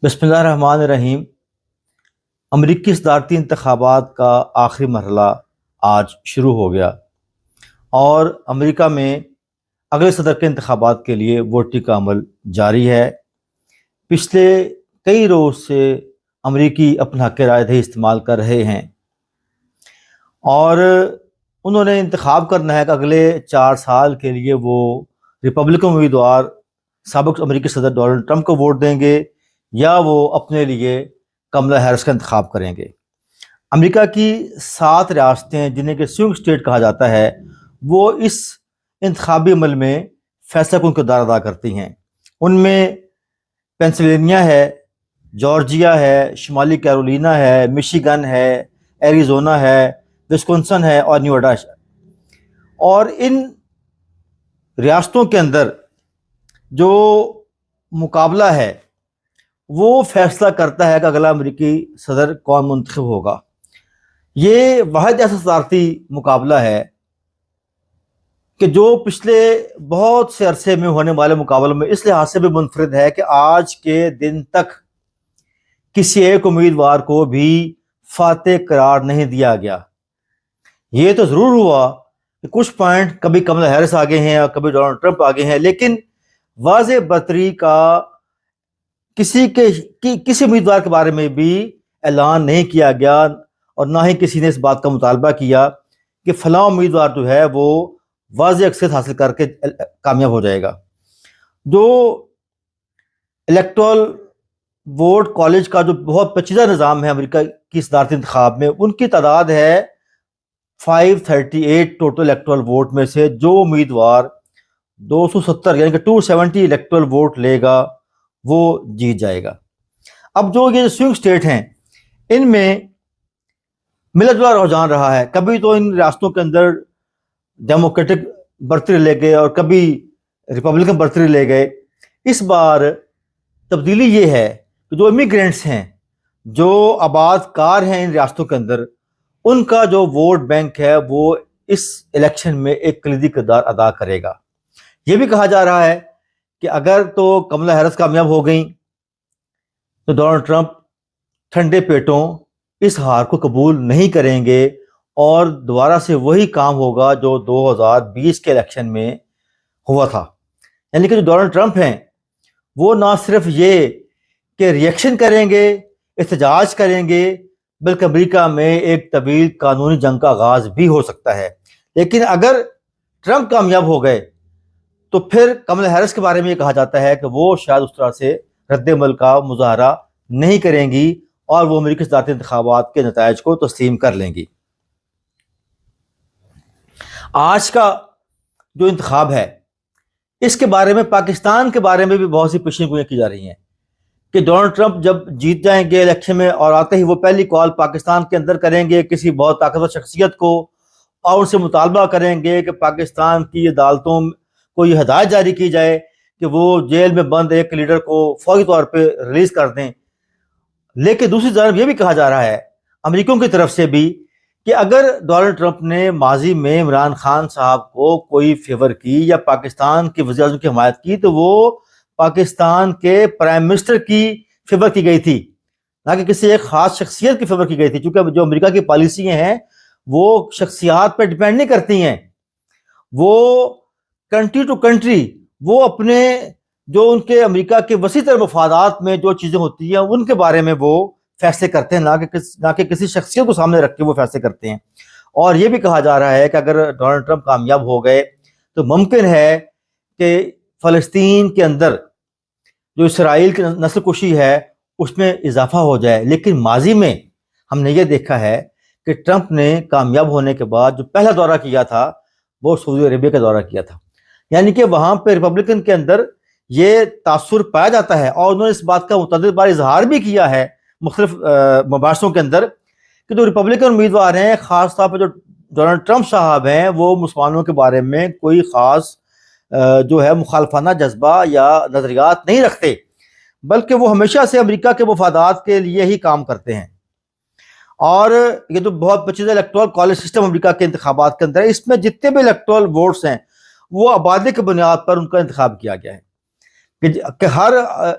بسم اللہ الرحمن الرحیم۔ امریکی صدارتی انتخابات کا آخری مرحلہ آج شروع ہو گیا اور امریکہ میں اگلے صدر کے انتخابات کے لیے ووٹنگ کا عمل جاری ہے۔ پچھلے کئی روز سے امریکی اپنا حق رائے دہی استعمال کر رہے ہیں اور انہوں نے انتخاب کرنا ہے کہ اگلے 4 سال کے لیے وہ ریپبلکن امیدوار سابق امریکی صدر ڈونلڈ ٹرمپ کو ووٹ دیں گے یا وہ اپنے لیے کملا ہیرس کا انتخاب کریں گے۔ امریکہ کی 7 ریاستیں جنہیں کہ سوئنگ اسٹیٹ کہا جاتا ہے وہ اس انتخابی عمل میں فیصلہ کن کردار ادا کرتی ہیں۔ ان میں پینسلوینیا ہے، جارجیا ہے، شمالی کیرولینا ہے، مشیگن ہے، ایریزونا ہے، وسکونسن ہے اور نیواڈا ہے۔ اور ان ریاستوں کے اندر جو مقابلہ ہے وہ فیصلہ کرتا ہے کہ اگلا امریکی صدر کون منتخب ہوگا۔ یہ واحد ایسا صدارتی مقابلہ ہے کہ جو پچھلے بہت سے عرصے میں ہونے والے مقابلوں میں اس لحاظ سے بھی منفرد ہے کہ آج کے دن تک کسی ایک امیدوار کو بھی فاتح قرار نہیں دیا گیا۔ یہ تو ضرور ہوا کہ کچھ پوائنٹ کبھی کملا ہیرس آگے ہیں اور کبھی ڈونلڈ ٹرمپ آگے ہیں، لیکن واضح برتری کا کسی امیدوار کے بارے میں بھی اعلان نہیں کیا گیا اور نہ ہی کسی نے اس بات کا مطالبہ کیا کہ فلاں امیدوار جو ہے وہ واضح اکثریت حاصل کر کے کامیاب ہو جائے گا۔ جو الیکٹورل ووٹ کالج کا جو بہت پیچیدہ نظام ہے امریکہ کی صدارتی انتخاب میں، ان کی تعداد ہے 538 ٹوٹل الیکٹورل ووٹ میں سے جو امیدوار 270 یعنی کہ 270 الیکٹورل ووٹ لے گا وہ جیت جائے گا۔ اب جو یہ سوئنگ اسٹیٹ ہیں ان میں ملا جلا رجحان رہا ہے، کبھی تو ان ریاستوں کے اندر ڈیموکریٹک برتری لے گئے اور کبھی ریپبلکن برتری لے گئے۔ اس بار تبدیلی یہ ہے کہ جو امیگرینٹس ہیں، جو آباد کار ہیں ان ریاستوں کے اندر، ان کا جو ووٹ بینک ہے وہ اس الیکشن میں ایک کلیدی کردار ادا کرے گا۔ یہ بھی کہا جا رہا ہے کہ اگر تو کملا ہیرس کامیاب ہو گئیں تو ڈونلڈ ٹرمپ ٹھنڈے پیٹوں اس ہار کو قبول نہیں کریں گے اور دوبارہ سے وہی کام ہوگا جو 2020 کے الیکشن میں ہوا تھا۔ یعنی کہ جو ڈونلڈ ٹرمپ ہیں وہ نہ صرف یہ کہ ریئیکشن کریں گے، احتجاج کریں گے، بلکہ امریکہ میں ایک طویل قانونی جنگ کا آغاز بھی ہو سکتا ہے۔ لیکن اگر ٹرمپ کامیاب ہو گئے تو پھر کملا ہیرس کے بارے میں یہ کہا جاتا ہے کہ وہ شاید اس طرح سے رد عمل کا مظاہرہ نہیں کریں گی اور وہ امریکی صدارتی انتخابات کے نتائج کو تسلیم کر لیں گی۔ آج کا جو انتخاب ہے اس کے بارے میں پاکستان کے بارے میں بھی بہت سی پیشین گوئیاں کی جا رہی ہیں کہ ڈونلڈ ٹرمپ جب جیت جائیں گے الیکشن میں اور آتے ہی وہ پہلی کال پاکستان کے اندر کریں گے کسی بہت طاقتور شخصیت کو اور ان سے مطالبہ کریں گے کہ پاکستان کی عدالتوں کو یہ ہدایت جاری کی جائے کہ وہ جیل میں بند ایک لیڈر کو فوری طور پہ ریلیز کر دیں۔ لیکن دوسری جانب یہ بھی کہا جا رہا ہے امریکیوں کی طرف سے بھی کہ اگر ڈونلڈ ٹرمپ نے ماضی میں عمران خان صاحب کو کوئی فیور کی یا پاکستان کے وزیر اعظم کی حمایت کی تو وہ پاکستان کے پرائم منسٹر کی فیور کی گئی تھی، نہ کہ کسی ایک خاص شخصیت کی فیور کی گئی تھی، کیونکہ جو امریکہ کی پالیسیاں ہیں وہ شخصیات پہ ڈیپینڈ نہیں کرتی ہیں، وہ کنٹری ٹو کنٹری وہ اپنے جو ان کے امریکہ کے وسیع تر مفادات میں جو چیزیں ہوتی ہیں ان کے بارے میں وہ فیصلے کرتے ہیں، نہ کہ کسی شخصیت کو سامنے رکھ کے وہ فیصلے کرتے ہیں۔ اور یہ بھی کہا جا رہا ہے کہ اگر ڈونلڈ ٹرمپ کامیاب ہو گئے تو ممکن ہے کہ فلسطین کے اندر جو اسرائیل کی نسل کشی ہے اس میں اضافہ ہو جائے۔ لیکن ماضی میں ہم نے یہ دیکھا ہے کہ ٹرمپ نے کامیاب ہونے کے بعد جو پہلا دورہ کیا تھا وہ سعودی عربیہ کا دورہ کیا تھا، یعنی کہ وہاں پہ ریپبلکن کے اندر یہ تاثر پایا جاتا ہے اور انہوں نے اس بات کا متعدد بار اظہار بھی کیا ہے مختلف مباحثوں کے اندر کہ جو ریپبلکن امیدوار ہیں، خاص طور پہ جو ڈونلڈ ٹرمپ صاحب ہیں، وہ مسلمانوں کے بارے میں کوئی خاص جو ہے مخالفانہ جذبہ یا نظریات نہیں رکھتے، بلکہ وہ ہمیشہ سے امریکہ کے مفادات کے لیے ہی کام کرتے ہیں۔ اور یہ تو بہت پیچیدہ الیکٹورل کالج سسٹم امریکہ کے انتخابات کے اندر ہے، اس میں جتنے بھی الیکٹورل ووٹس ہیں وہ آبادی کی بنیاد پر ان کا انتخاب کیا گیا ہے۔ کہ ہر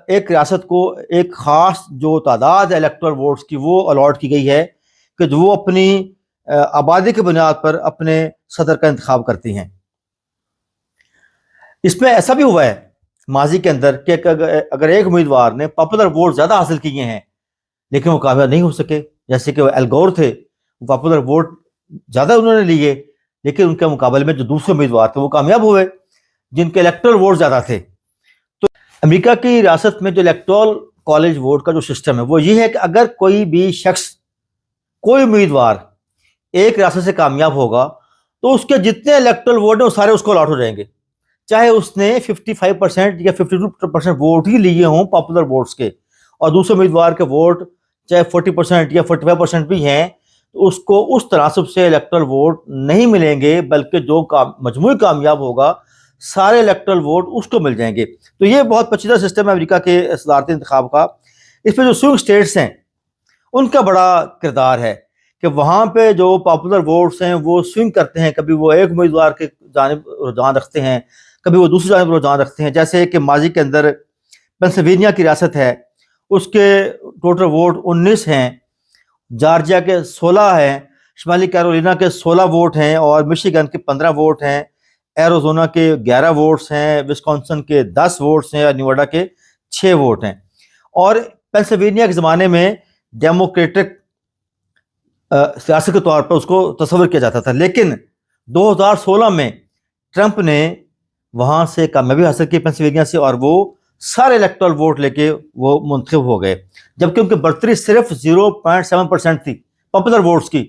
ایک ریاست کو ایک خاص جو تعداد ہے الیکٹرل ووٹس کی وہ الاٹ کی گئی ہے کہ جو وہ اپنی آبادی کی بنیاد پر اپنے صدر کا انتخاب کرتی ہیں۔ اس میں ایسا بھی ہوا ہے ماضی کے اندر کہ اگر ایک امیدوار نے پاپولر ووٹ زیادہ حاصل کیے ہیں لیکن وہ کامیاب نہیں ہو سکے، جیسے کہ ایل گور تھے، پاپولر ووٹ زیادہ انہوں نے لیے لیکن ان کے مقابلے میں جو دوسرے امیدوار تھے وہ کامیاب ہوئے جن کے الیکٹرل ووٹ زیادہ تھے۔ تو امریکہ کی ریاست میں جو الیکٹرل کالج ووٹ کا جو سسٹم ہے وہ یہ ہے کہ اگر کوئی بھی شخص، کوئی امیدوار ایک ریاست سے کامیاب ہوگا تو اس کے جتنے الیکٹرل ووٹ ہیں وہ سارے اس کو الاٹ ہو جائیں گے، چاہے اس نے 55% یا 52% ووٹ ہی لیے ہوں پاپولر ووٹس کے، اور دوسرے امیدوار کے ووٹ چاہے 40% یا 45% بھی ہیں، تو اس کو اس تناسب سے الیکٹرل ووٹ نہیں ملیں گے، بلکہ جو مجموعی کامیاب ہوگا سارے الیکٹرل ووٹ اس کو مل جائیں گے۔ تو یہ بہت پیچیدہ سسٹم ہے امریکہ کے صدارتی انتخاب کا۔ اس میں جو سوئنگ اسٹیٹس ہیں ان کا بڑا کردار ہے کہ وہاں پہ جو پاپولر ووٹس ہیں وہ سوئنگ کرتے ہیں، کبھی وہ ایک امیدوار کے جانب رجحان رکھتے ہیں، کبھی وہ دوسری جانب رجحان رکھتے ہیں۔ جیسے کہ ماضی کے اندر پینسلوینیا کی ریاست ہے، اس کے ٹوٹل ووٹ 19 ہیں، جارجیا کے 16 ہیں، شمالی کیرولینا کے 16 ووٹ ہیں، اور مشیگن کے 15 ووٹ ہیں، ایروزونا کے 11 ووٹس ہیں، وسکونسن کے 10 ووٹس ہیں، اور نیواڈا کے 6 ووٹ ہیں۔ اور پینسلوینیا کے زمانے میں ڈیموکریٹک سیاست کے طور پر اس کو تصور کیا جاتا تھا، لیکن 2016 میں ٹرمپ نے وہاں سے کامیابی حاصل کی پینسلوینیا سے، اور وہ سارے الیکٹرل ووٹ لے کے وہ منتخب ہو گئے، جبکہ ان کی برتری صرف 0.7% تھی پاپولر ووٹس کی،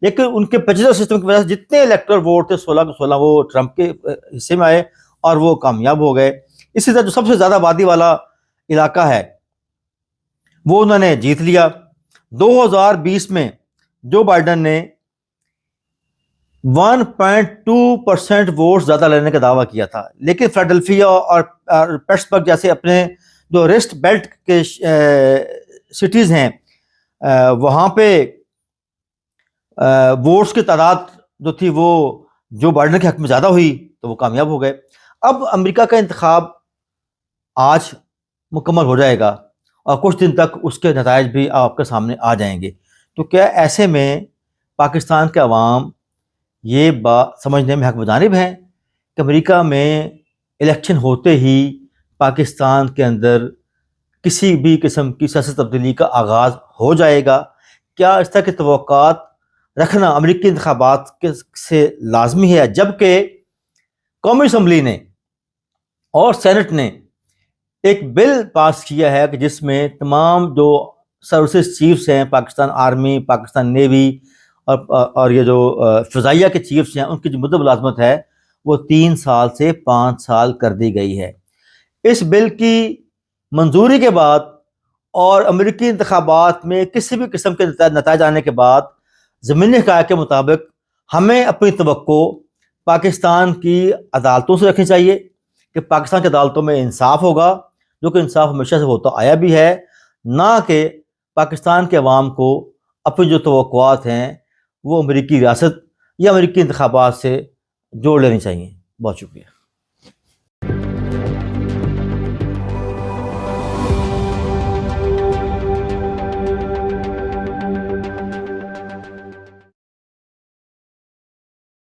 لیکن ان کے پیچیدہ سسٹم کی وجہ سے جتنے الیکٹرل ووٹ تھے 16 کے 16 وہ ٹرمپ کے حصے میں آئے اور وہ کامیاب ہو گئے۔ اسی طرح جو سب سے زیادہ آبادی والا علاقہ ہے وہ انہوں نے جیت لیا۔ 2020 میں جو بائیڈن نے 1.2% ووٹ زیادہ لینے کا دعویٰ کیا تھا، لیکن فیلاڈیلفیا اور پیٹسبرگ جیسے اپنے جو ریسٹ بیلٹ کے سٹیز ہیں وہاں پہ ووٹس کی تعداد جو تھی وہ جو بائیڈن کے حق میں زیادہ ہوئی تو وہ کامیاب ہو گئے۔ اب امریکہ کا انتخاب آج مکمل ہو جائے گا اور کچھ دن تک اس کے نتائج بھی آپ کے سامنے آ جائیں گے۔ تو کیا ایسے میں پاکستان کے عوام یہ بات سمجھنے میں حق بجانب ہیں کہ امریکہ میں الیکشن ہوتے ہی پاکستان کے اندر کسی بھی قسم کی سیاسی تبدیلی کا آغاز ہو جائے گا؟ کیا اس طرح کی توقعات رکھنا امریکی انتخابات سے لازمی ہے، جبکہ قومی اسمبلی نے اور سینٹ نے ایک بل پاس کیا ہے کہ جس میں تمام جو سروسز چیفز ہیں، پاکستان آرمی، پاکستان نیوی اور یہ جو فضائیہ کے چیفز ہیں، ان کی جو مدت ملازمت ہے وہ 3 سال سے 5 سال کر دی گئی ہے۔ اس بل کی منظوری کے بعد اور امریکی انتخابات میں کسی بھی قسم کے نتائج آنے کے بعد ضمنی حقائق کے مطابق ہمیں اپنی توقع پاکستان کی عدالتوں سے رکھنی چاہیے کہ پاکستان کی عدالتوں میں انصاف ہوگا، جو کہ انصاف ہمیشہ سے ہوتا آیا بھی ہے، نہ کہ پاکستان کے عوام کو اپنی جو توقعات ہیں وہ امریکی ریاست یا امریکی انتخابات سے جوڑ لینی چاہیے۔ بہت شکریہ۔